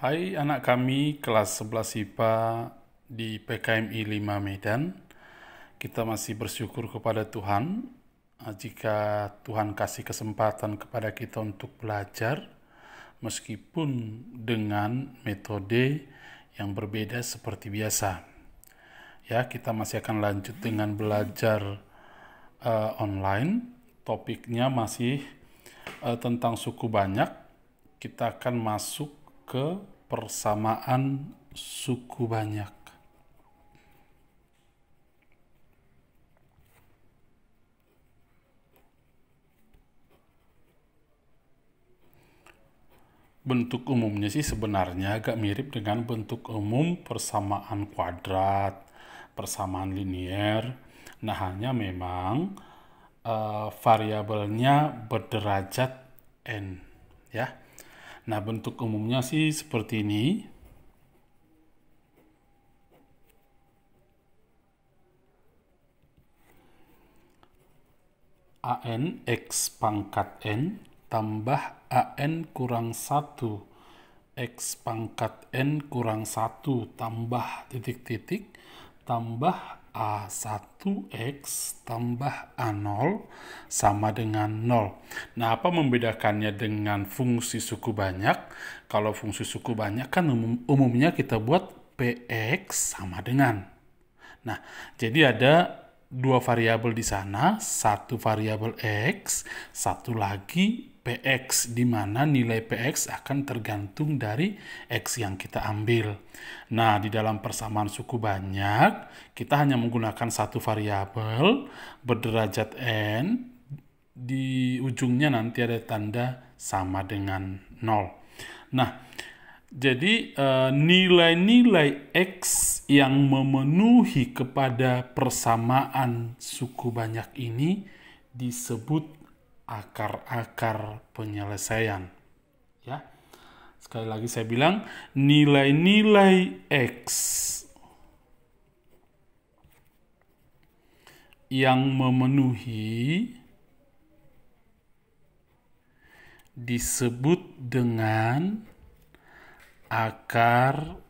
Hai anak kami kelas 11 IPA di PKMI 5 Medan. Kita masih bersyukur kepada Tuhan jika Tuhan kasih kesempatan kepada kita untuk belajar meskipun dengan metode yang berbeda seperti biasa. Ya, kita masih akan lanjut dengan belajar online. Topiknya masih tentang suku banyak. Kita akan masuk ke persamaan suku banyak. Bentuk umumnya sih sebenarnya agak mirip dengan bentuk umum persamaan kuadrat, persamaan linier. Nah, hanya memang variabelnya berderajat n, ya. Nah, bentuk umumnya sih seperti ini. AN X pangkat N tambah AN kurang 1 X pangkat N kurang 1 tambah titik-titik tambah A1X tambah A0 sama dengan 0. Nah, apa membedakannya dengan fungsi suku banyak? Kalau fungsi suku banyak kan umumnya kita buat PX sama dengan. Nah, jadi ada dua variabel di sana, satu variabel X, satu lagi PX, di mana nilai PX akan tergantung dari X yang kita ambil. Nah, di dalam persamaan suku banyak, kita hanya menggunakan satu variabel berderajat N, di ujungnya nanti ada tanda sama dengan 0. Nah, jadi nilai-nilai X yang memenuhi kepada persamaan suku banyak ini disebut akar-akar penyelesaian. Ya. Sekali lagi saya bilang, nilai-nilai X yang memenuhi disebut dengan akar-akar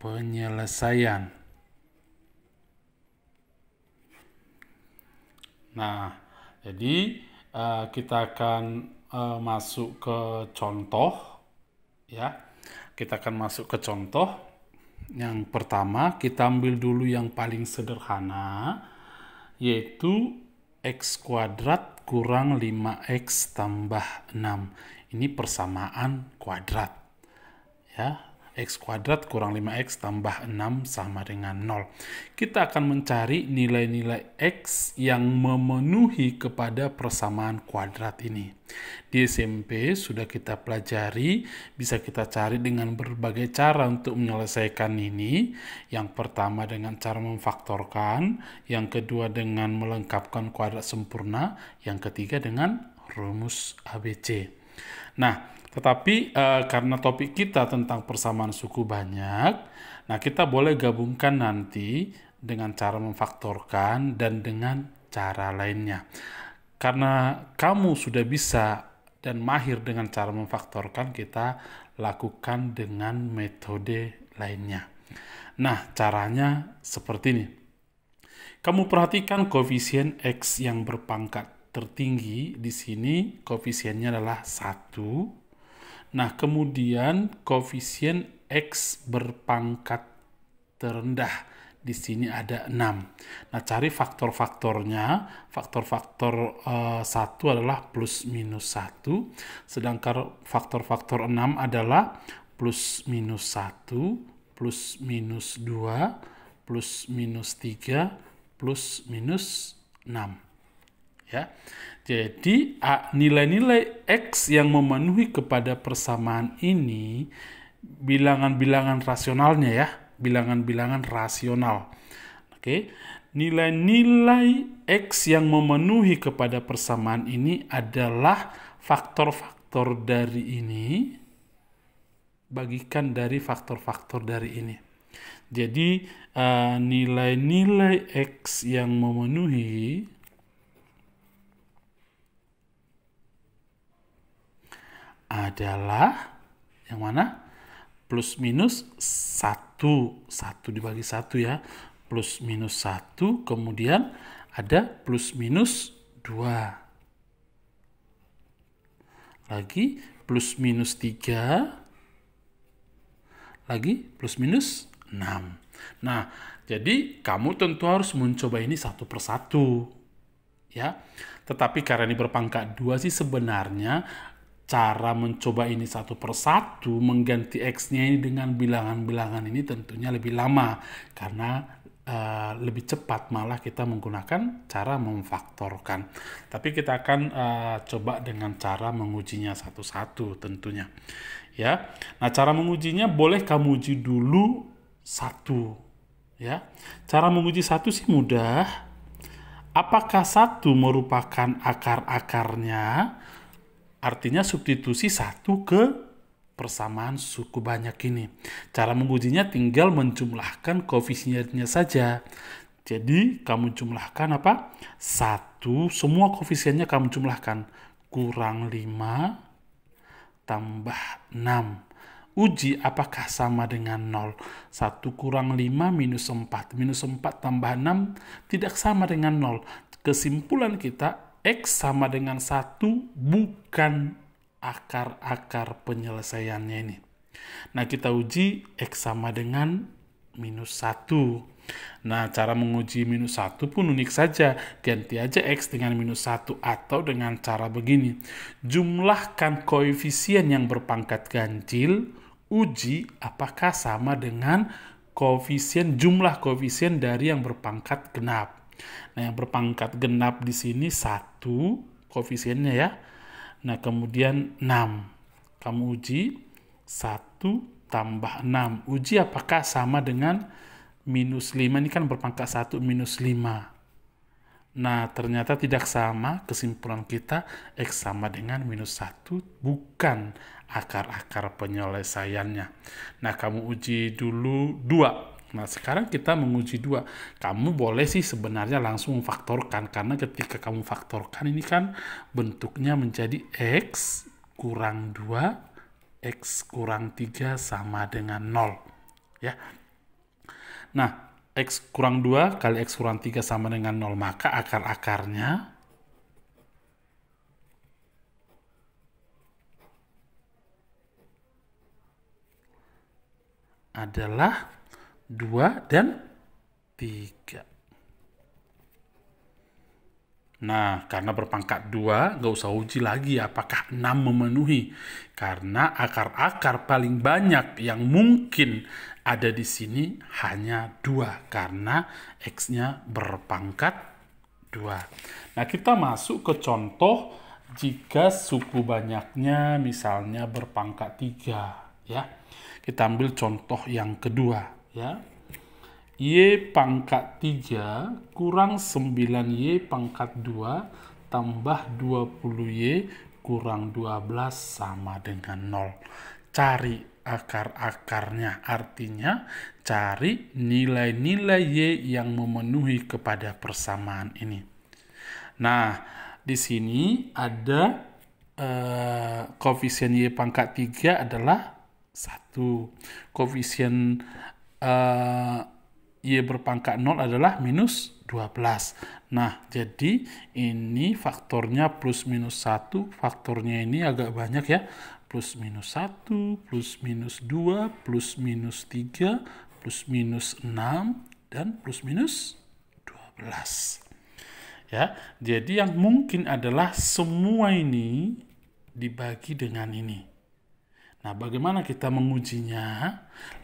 penyelesaian. Nah, jadi kita akan masuk ke contoh, ya. Kita akan masuk ke contoh. Yang pertama, kita ambil dulu yang paling sederhana, yaitu X kuadrat kurang 5X tambah 6. Ini persamaan kuadrat. Ya, X kuadrat kurang 5X tambah 6 sama dengan 0. Kita akan mencari nilai-nilai X yang memenuhi kepada persamaan kuadrat ini. Di SMP sudah kita pelajari, bisa kita cari dengan berbagai cara untuk menyelesaikan ini. Yang pertama dengan cara memfaktorkan, yang kedua dengan melengkapkan kuadrat sempurna, yang ketiga dengan rumus ABC. Nah, tetapi karena topik kita tentang persamaan suku banyak, nah kita boleh gabungkan nanti dengan cara memfaktorkan dan dengan cara lainnya. Karena kamu sudah bisa dan mahir dengan cara memfaktorkan, kita lakukan dengan metode lainnya. Nah, caranya seperti ini. Kamu perhatikan koefisien X yang berpangkat tertinggi di sini, koefisiennya adalah 1. Nah, kemudian koefisien X berpangkat terendah di sini ada 6. Nah, cari faktor-faktornya. Faktor-faktor 1 adalah plus minus 1, sedangkan faktor-faktor 6 adalah plus minus 1, plus minus 2, plus minus 3, plus minus 6. Ya. Jadi nilai-nilai X yang memenuhi kepada persamaan ini bilangan-bilangan rasionalnya, ya, bilangan-bilangan rasional. Oke. Nilai-nilai X yang memenuhi kepada persamaan ini adalah faktor-faktor dari ini bagikan dari faktor-faktor dari ini. Jadi nilai-nilai X yang memenuhi adalah Yang mana? Plus minus 1. 1 dibagi 1 ya. Plus minus 1, kemudian ada plus minus 2. Lagi plus minus 3. Lagi plus minus 6. Nah, jadi kamu tentu harus mencoba ini satu persatu. Ya. Tetapi karena ini berpangkat 2 sih sebenarnya cara mencoba ini satu persatu, mengganti X-nya ini dengan bilangan-bilangan ini tentunya lebih lama. Karena lebih cepat malah kita menggunakan cara memfaktorkan. Tapi kita akan coba dengan cara mengujinya satu-satu tentunya. Ya, nah cara mengujinya boleh kamu uji dulu satu. Ya, cara menguji satu sih mudah. Apakah satu merupakan akar-akarnya? Artinya substitusi satu ke persamaan suku banyak ini. Cara mengujinya tinggal menjumlahkan koefisiennya saja. Jadi kamu jumlahkan apa? 1, semua koefisiennya kamu jumlahkan. Kurang 5 tambah 6. Uji apakah sama dengan 0. 1 kurang 5 minus 4. Minus 4 tambah 6 tidak sama dengan 0. Kesimpulan kita, X sama dengan 1 bukan akar-akar penyelesaiannya ini. Nah, kita uji X sama dengan minus 1. Nah, cara menguji minus 1 pun unik saja. Ganti aja X dengan minus 1 atau dengan cara begini. Jumlahkan koefisien yang berpangkat ganjil, uji apakah sama dengan jumlah koefisien dari yang berpangkat genap. Nah, yang berpangkat genap di sini 1 koefisiennya ya. Nah, kemudian 6. Kamu uji 1 tambah 6. Uji apakah sama dengan minus 5. Ini kan berpangkat 1 minus 5. Nah, ternyata tidak sama. Kesimpulan kita, X sama dengan minus 1 bukan akar-akar penyelesaiannya. Nah, kamu uji dulu 2. Nah, sekarang kita menguji 2. Kamu boleh sih sebenarnya langsung memfaktorkan, karena ketika kamu faktorkan ini kan bentuknya menjadi X kurang 2, X kurang 3 sama dengan 0. Ya. Nah, X kurang 2 kali X kurang 3 sama dengan 0, maka akar-akarnya adalah 2 dan 3. Nah, karena berpangkat 2, nggak usah uji lagi apakah 6 memenuhi. Karena akar-akar paling banyak yang mungkin ada di sini hanya 2. Karena X-nya berpangkat 2. Nah, kita masuk ke contoh jika suku banyaknya misalnya berpangkat 3. Ya. Kita ambil contoh yang kedua. Ya, Y pangkat 3 kurang 9Y pangkat 2 tambah 20Y kurang 12 sama dengan 0. Cari akar-akarnya, artinya cari nilai-nilai Y yang memenuhi kepada persamaan ini. Nah, di sini ada koefisien Y pangkat 3 adalah 1. Koefisien Y berpangkat 0 adalah minus 12. Nah, jadi ini faktornya plus minus 1. Faktornya ini agak banyak ya. Plus minus 1, plus minus 2, plus minus 3, plus minus 6, dan plus minus 12. Ya, jadi yang mungkin adalah semua ini dibagi dengan ini. Nah, bagaimana kita mengujinya?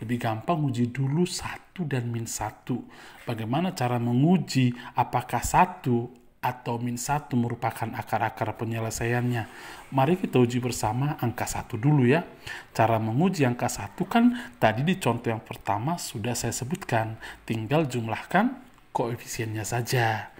Lebih gampang uji dulu 1 dan min 1. Bagaimana cara menguji apakah 1 atau min 1 merupakan akar-akar penyelesaiannya? Mari kita uji bersama angka 1 dulu ya. Cara menguji angka 1 kan tadi di contoh yang pertama sudah saya sebutkan. Tinggal jumlahkan koefisiennya saja.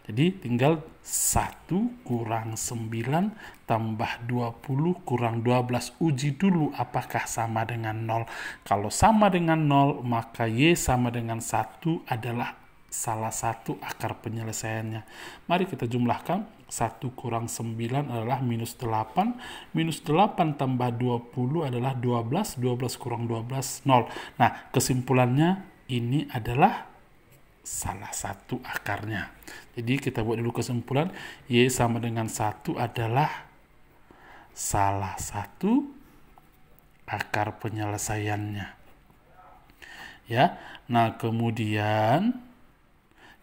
Jadi tinggal 1 kurang 9 tambah 20 kurang 12. Uji dulu apakah sama dengan 0. Kalau sama dengan 0, maka Y sama dengan 1 adalah salah satu akar penyelesaiannya. Mari kita jumlahkan. 1 kurang 9 adalah minus 8. Minus 8 tambah 20 adalah 12. 12 kurang 12, 0. Nah, kesimpulannya ini adalah salah satu akarnya. Jadi kita buat dulu kesimpulan. Y sama dengan 1 adalah salah satu akar penyelesaiannya. Ya, nah kemudian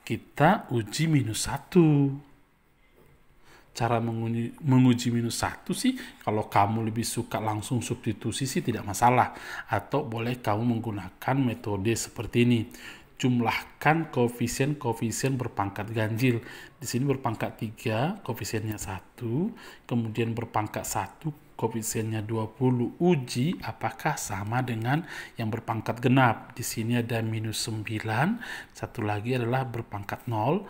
kita uji minus 1. Cara menguji minus 1 sih, kalau kamu lebih suka langsung substitusi sih tidak masalah. Atau boleh kamu menggunakan metode seperti ini. Jumlahkan koefisien-koefisien berpangkat ganjil. Di sini berpangkat 3, koefisiennya 1. Kemudian berpangkat 1, koefisiennya 20. Uji apakah sama dengan yang berpangkat genap. Di sini ada minus 9. Satu lagi adalah berpangkat 0,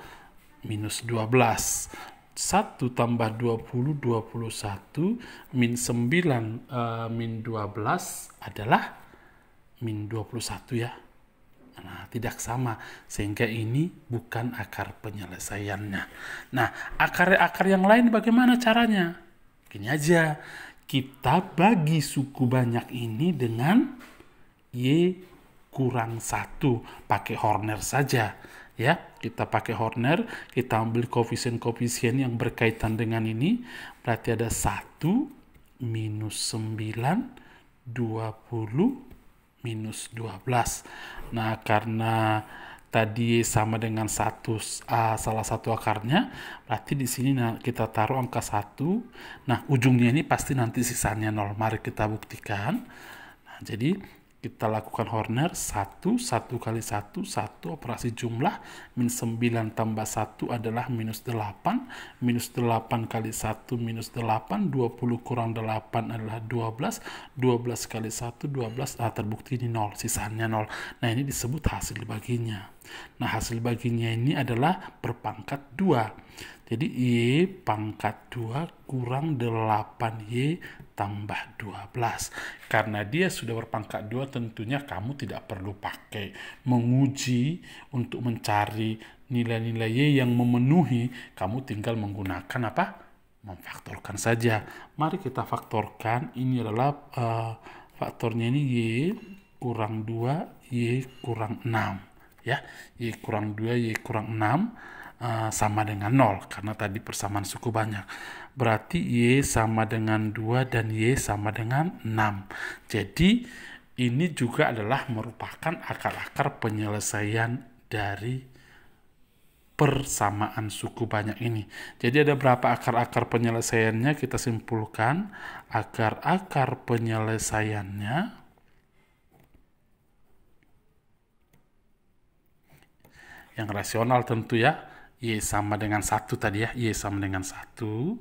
minus 12. 1 tambah 20, 21. Min 9, min 12 adalah min 21 ya. Nah, tidak sama. Sehingga ini bukan akar penyelesaiannya. Nah, akar-akar yang lain bagaimana caranya? Gini aja. Kita bagi suku banyak ini dengan Y kurang 1. Pakai Horner saja. Ya, kita pakai Horner, kita ambil koefisien-koefisien yang berkaitan dengan ini. Berarti ada 1, minus 9, 20, minus 12. Nah, karena tadi sama dengan 1 salah satu akarnya, berarti di sini kita taruh angka 1. Nah, ujungnya ini pasti nanti sisanya 0. Mari kita buktikan. Nah, jadi kita lakukan Horner. 1 kali 1 operasi jumlah. Min 9 tambah 1 adalah minus 8. Minus 8 kali 1 minus 8. 20 kurang 8 adalah 12. 12 kali 1 12. Terbukti ini 0, sisanya 0. Nah, ini disebut hasil baginya. Nah, hasil baginya ini adalah berpangkat 2. Jadi Y pangkat 2 kurang 8Y tambah 12. Karena dia sudah berpangkat 2, tentunya kamu tidak perlu pakai menguji untuk mencari nilai-nilai Y yang memenuhi. Kamu tinggal menggunakan apa? Memfaktorkan saja. Mari kita faktorkan. Ini adalah faktornya ini Y kurang 2, Y kurang 6. Ya, Y kurang 2, Y kurang 6. Sama dengan 0 karena tadi persamaan suku banyak. Berarti Y sama dengan 2 dan Y sama dengan 6. Jadi ini juga adalah merupakan akar-akar penyelesaian dari persamaan suku banyak ini. Jadi ada berapa akar-akar penyelesaiannya? Kita simpulkan akar-akar penyelesaiannya yang rasional tentu ya. Y sama dengan 1 tadi ya. Y sama dengan 1.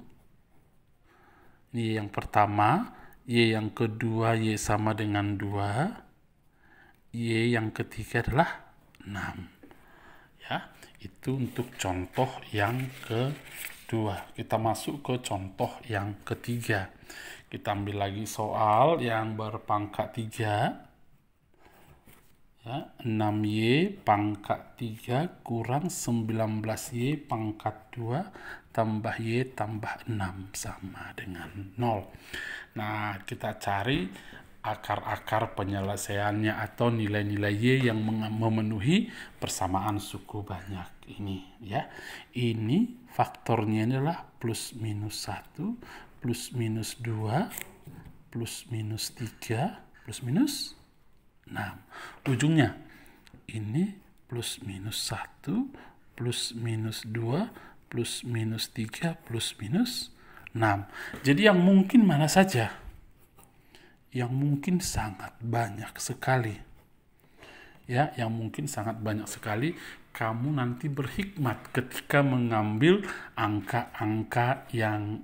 Ini yang pertama. Y yang kedua, Y sama dengan 2. Y yang ketiga adalah 6. Ya, itu untuk contoh yang kedua. Kita masuk ke contoh yang ketiga. Kita ambil lagi soal yang berpangkat 3. Ya, 6Y pangkat 3 kurang 19Y pangkat 2 tambah Y tambah 6 sama dengan 0. Nah, kita cari akar-akar penyelesaiannya atau nilai-nilai Y yang memenuhi persamaan suku banyak ini ya. Ini faktornya adalah plus minus 1, plus minus 2, plus minus 3, plus minus 6. Ujungnya ini plus minus 1, plus minus 2, plus minus 3, plus minus 6. Jadi yang mungkin mana saja? Yang mungkin sangat banyak sekali. Ya, yang mungkin sangat banyak sekali. Kamu nanti berhikmat ketika mengambil angka-angka yang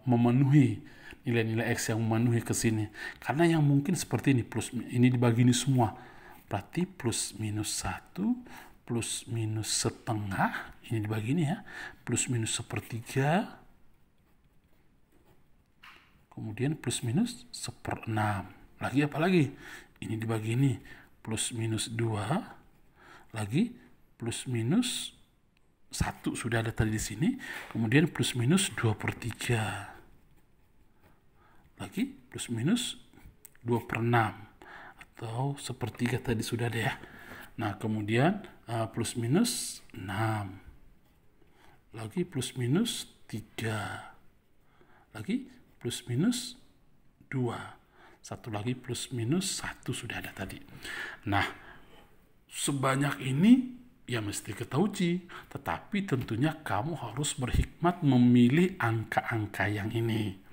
memenuhi nilai-nilai X yang memenuhi ke sini. Karena yang mungkin seperti ini, plus ini dibagi ini semua. Berarti plus minus 1, plus minus setengah, ini dibagi ini ya. Plus minus sepertiga. Kemudian plus minus 1/6. Lagi apa lagi? Ini dibagi ini. Plus minus 2. Lagi plus minus 1 sudah ada tadi di sini, kemudian plus minus 2/3, lagi plus minus 2/6 atau 1/3 tadi sudah ada ya. Nah kemudian plus minus 6, lagi plus minus 3, lagi plus minus 2, satu lagi plus minus 1 sudah ada tadi. Nah sebanyak ini ya mesti kita uji, tetapi tentunya kamu harus berhikmat memilih angka-angka yang ini.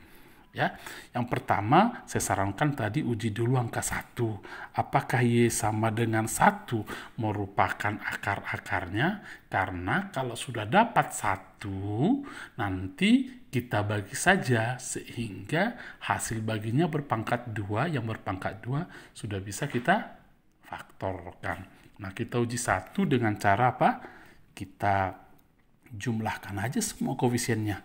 Ya, yang pertama saya sarankan tadi uji dulu angka 1. Apakah Y sama dengan 1 merupakan akar-akarnya? Karena kalau sudah dapat 1, nanti kita bagi saja sehingga hasil baginya berpangkat 2, yang berpangkat 2 sudah bisa kita faktorkan. Nah, kita uji 1 dengan cara apa? Kita jumlahkan aja semua koefisiennya.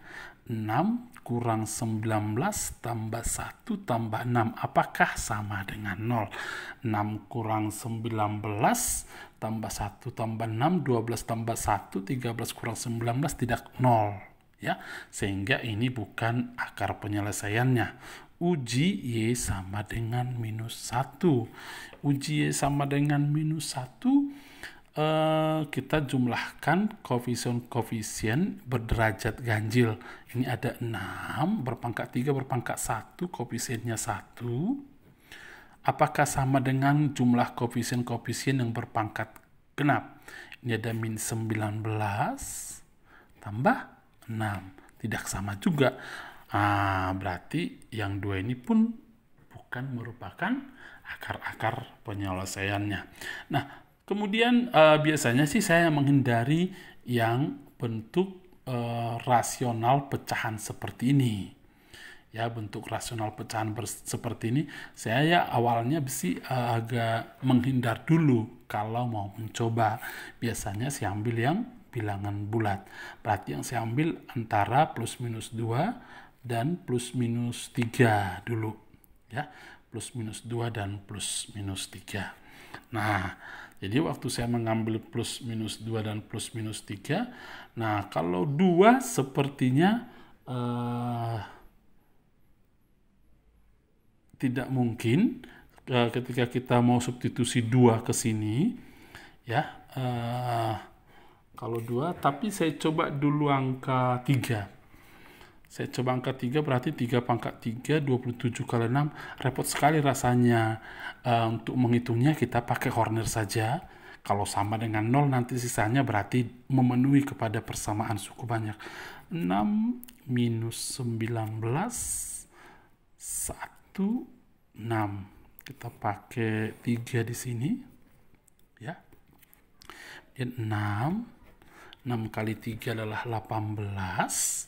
6 kurang 19 tambah 1 tambah 6. Apakah sama dengan 0? 6 kurang 19 tambah 1 tambah 6, 12 tambah 1, 13 kurang 19 tidak 0. Ya, sehingga ini bukan akar penyelesaiannya. Uji Y sama dengan minus 1. Uji Y sama dengan minus 1, kita jumlahkan koefisien berderajat ganjil. Ini ada 6 berpangkat 3 berpangkat 1, koefisiennya 1. Apakah sama dengan jumlah koefisien-koefisien yang berpangkat genap? Ini ada min 19 tambah 6. Tidak sama juga. Berarti yang 2 ini pun bukan merupakan akar-akar penyelesaiannya. Nah, kemudian biasanya sih saya menghindari yang bentuk rasional pecahan seperti ini. Ya, bentuk rasional pecahan seperti ini saya awalnya agak menghindar dulu kalau mau mencoba. Biasanya saya ambil yang bilangan bulat. Berarti yang saya ambil antara plus minus 2 dan plus minus 3 dulu. Ya, plus minus 2 dan plus minus 3. Nah, jadi waktu saya mengambil plus minus 2 dan plus minus 3, nah kalau 2 sepertinya tidak mungkin ketika kita mau substitusi 2 ke sini, ya. Kalau 2, tapi saya coba dulu angka 3. Saya coba angka 3, berarti 3 pangkat 3, 27 kali 6. Repot sekali rasanya. Untuk menghitungnya kita pakai Horner saja. Kalau sama dengan 0, nanti sisanya berarti memenuhi kepada persamaan suku banyak. 6 minus 19, 1, 6. Kita pakai 3 di sini. Ya. Dan 6 kali 3 adalah 18.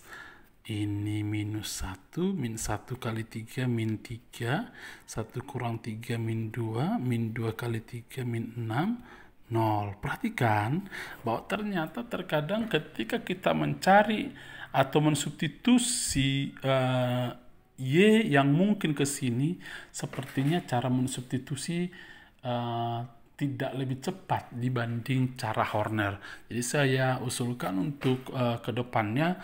Ini minus 1, min 1 kali 3, min 3, 1 kurang 3, min 2, min 2 kali 3, min 6, 0. Perhatikan bahwa ternyata terkadang ketika kita mencari atau mensubstitusi Y yang mungkin ke sini, sepertinya cara mensubstitusi tidak lebih cepat dibanding cara Horner. Jadi saya usulkan untuk kedepannya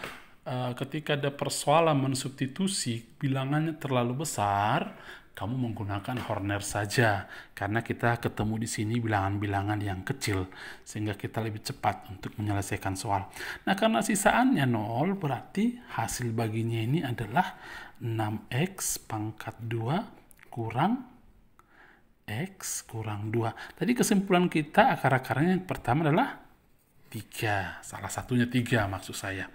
ketika ada persoalan mensubstitusi bilangannya terlalu besar, kamu menggunakan Horner saja, karena kita ketemu di sini bilangan-bilangan yang kecil sehingga kita lebih cepat untuk menyelesaikan soal. Nah, karena sisaannya 0, berarti hasil baginya ini adalah 6x pangkat 2 kurang x kurang 2. Tadi kesimpulan kita akar-akarnya yang pertama adalah 3, salah satunya 3 maksud saya.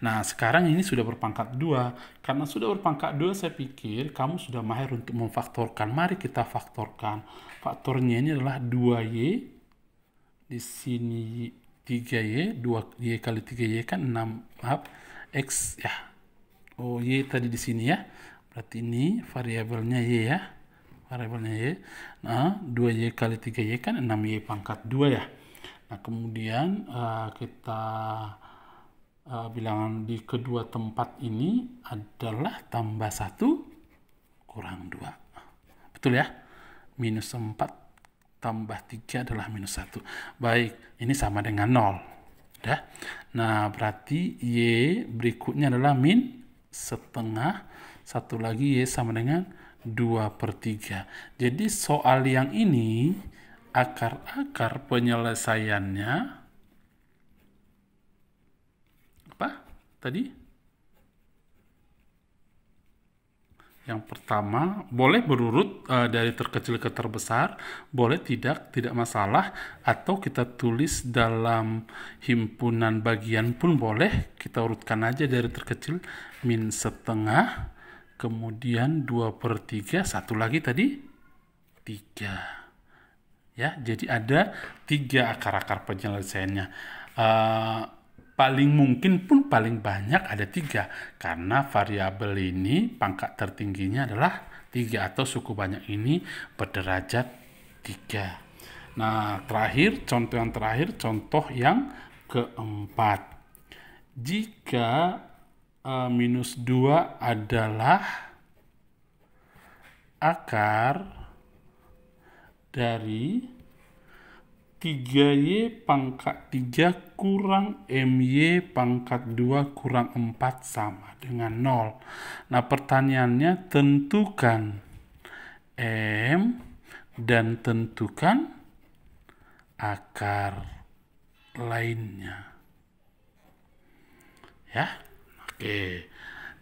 Nah, sekarang ini sudah berpangkat 2. Karena sudah berpangkat 2, saya pikir kamu sudah mahir untuk memfaktorkan. Mari kita faktorkan. Faktornya ini adalah 2y, di sini 3y, 2y kali 3y kan 6, x ya. Oh, y tadi di sini ya. Berarti ini variabelnya y ya. Variabelnya y. Nah, 2y kali 3y kan 6y pangkat 2 ya. Nah, kemudian kita bilangan di kedua tempat ini adalah tambah 1 kurang 2. Betul ya? Minus 4 tambah 3 adalah minus 1. Baik, ini sama dengan 0. Udah. Nah, berarti Y berikutnya adalah min setengah. Satu lagi Y sama dengan 2/3. Jadi soal yang ini, akar-akar penyelesaiannya apa tadi? Yang pertama, boleh berurut dari terkecil ke terbesar, boleh tidak masalah, atau kita tulis dalam himpunan bagian pun boleh, kita urutkan aja dari terkecil, min setengah, kemudian 2/3, satu lagi tadi, 3. Ya, jadi ada 3 akar-akar penyelesaiannya. Paling mungkin pun paling banyak ada 3, karena variabel ini pangkat tertingginya adalah 3, atau suku banyak ini berderajat 3. Nah, terakhir, contoh yang keempat. Jika minus 2 adalah akar dari 3Y pangkat 3 kurang MY pangkat 2 kurang 4 sama dengan 0. Nah, pertanyaannya tentukan M dan tentukan akar lainnya. Ya, oke.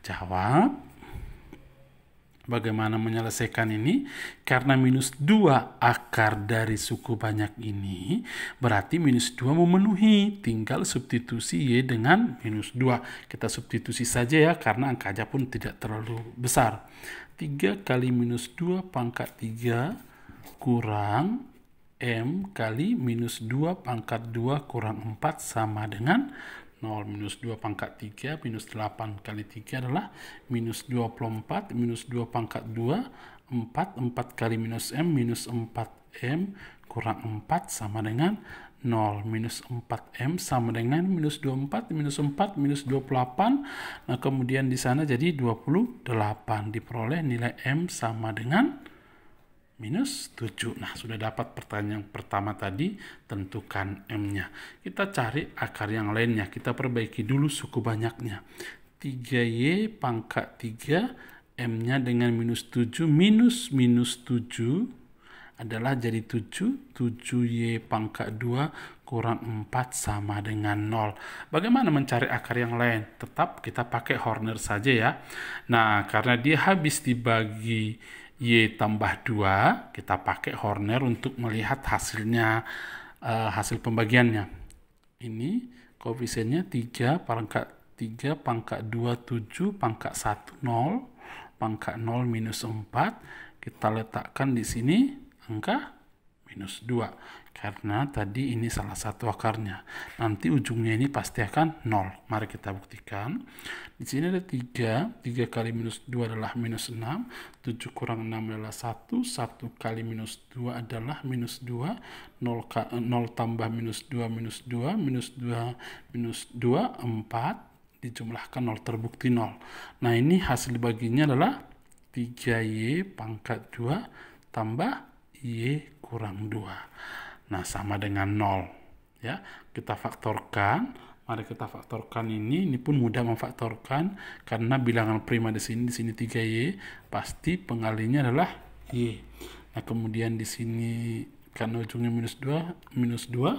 Jawab. Bagaimana menyelesaikan ini? Karena minus 2 akar dari suku banyak ini, berarti minus 2 memenuhi. Tinggal substitusi Y dengan minus 2. Kita substitusi saja ya, karena angkanya pun tidak terlalu besar. 3 kali minus 2 pangkat 3 kurang M kali minus 2 pangkat 2 kurang 4 sama dengan 0. Minus 2 pangkat 3, minus 8 kali 3 adalah minus 24, minus 2 pangkat 2, 4, 4 kali minus minus 4M kurang 4 sama dengan 0. Minus 4M sama dengan minus 24, minus 4, minus 28. Nah, kemudian di sana jadi 28. Diperoleh nilai M sama dengan minus 7. Nah, sudah dapat pertanyaan pertama tadi, tentukan M-nya. Kita cari akar yang lainnya. Kita perbaiki dulu suku banyaknya. 3Y pangkat 3, M-nya dengan minus 7, minus 7 adalah jadi 7. 7Y pangkat 2 kurang 4 sama dengan 0. Bagaimana mencari akar yang lain? Tetap kita pakai Horner saja ya. Nah, karena dia habis dibagi Y tambah 2, kita pakai Horner untuk melihat hasilnya, hasil pembagiannya. Ini koefisiennya 3 pangkat 3 pangkat 2 7 pangkat 1 0 pangkat 0 minus 4. Kita letakkan di sini angka minus 2, karena tadi ini salah satu akarnya. Nanti ujungnya ini pasti akan 0. Mari kita buktikan. Di sini ada 3. 3 kali minus 2 adalah minus 6. 7 kurang 6 adalah 1. 1 kali minus 2 adalah minus 2. 0 tambah minus 2 minus 2. Minus 2 minus 2, 4. Dijumlahkan 0, terbukti 0. Nah, ini hasil baginya adalah 3Y pangkat 2 tambah Y kurang 2. Nah, sama dengan 0. Ya, kita faktorkan. Mari kita faktorkan ini pun mudah memfaktorkan karena bilangan prima di sini 3Y, pasti pengalinya adalah Y. Nah, kemudian di sini karena ujungnya minus 2,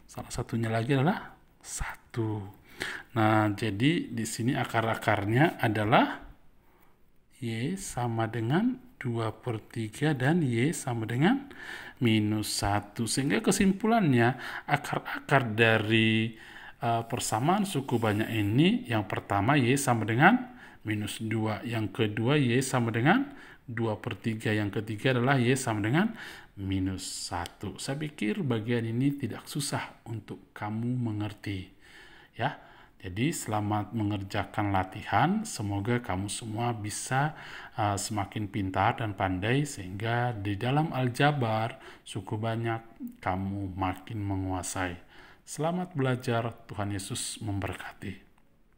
salah satunya lagi adalah 1. Nah, jadi di sini akar-akarnya adalah Y sama dengan 2/3 dan Y sama dengan minus 1. Sehingga kesimpulannya, akar-akar dari persamaan suku banyak ini, yang pertama Y sama dengan minus 2, yang kedua Y sama dengan 2/3, yang ketiga adalah Y sama dengan minus 1. Saya pikir bagian ini tidak susah untuk kamu mengerti. Ya, jadi selamat mengerjakan latihan. Semoga kamu semua bisa semakin pintar dan pandai sehingga di dalam aljabar suku banyak kamu makin menguasai. Selamat belajar. Tuhan Yesus memberkati.